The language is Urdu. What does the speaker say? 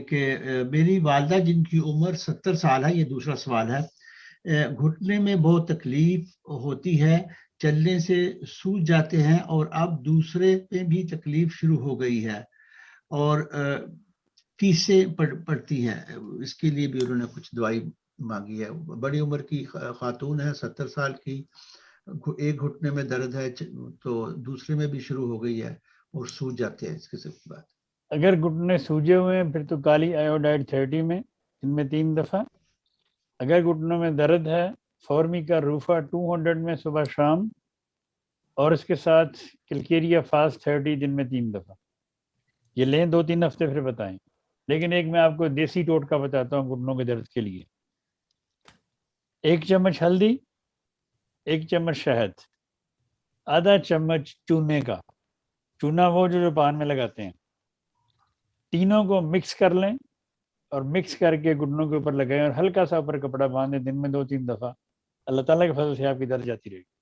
کہ میری والدہ جن کی عمر 70 سال ہے، یہ دوسرا سوال ہے، گھٹنے میں بہت تکلیف ہوتی ہے، چلنے سے سوج جاتے ہیں، اور اب دوسرے پہ بھی تکلیف شروع ہو گئی ہے، اور فیسیں پڑتی ہیں، اس کے لیے بھی انہوں نے کچھ دوائی مانگی ہے۔ بڑی عمر کی خاتون ہے، 70 سال کی، ایک گھٹنے میں درد ہے تو دوسرے میں بھی شروع ہو گئی ہے اور سوج جاتے ہیں اس کے بعد۔ اگر گھٹنے سوجے ہوئے ہیں پھر تو کالی آیوڈائڈ 30 میں دن میں 3 دفعہ۔ اگر گھٹنوں میں درد ہے فورمی کا روفا 200 میں صبح شام، اور اس کے ساتھ کلکیریا فاسٹ 30 دن میں 3 دفعہ۔ یہ لیں 2-3 ہفتے پھر بتائیں۔ لیکن ایک میں آپ کو دیسی ٹوٹکا بتاتا ہوں گھٹنوں کے درد کے لیے۔ 1 چمچ ہلدی، 1 چمچ شہد، آدھا چمچ چونے کا، چونا وہ جو پان میں لگاتے ہیں، تینوں کو مکس کر لیں اور مکس کر کے گھٹنوں کے اوپر لگائیں اور ہلکا سا اوپر کپڑا باندھیں، دن میں 2-3 دفعہ۔ اللہ تعالیٰ کے فضل سے آپ کی درد جاتی رہے گی۔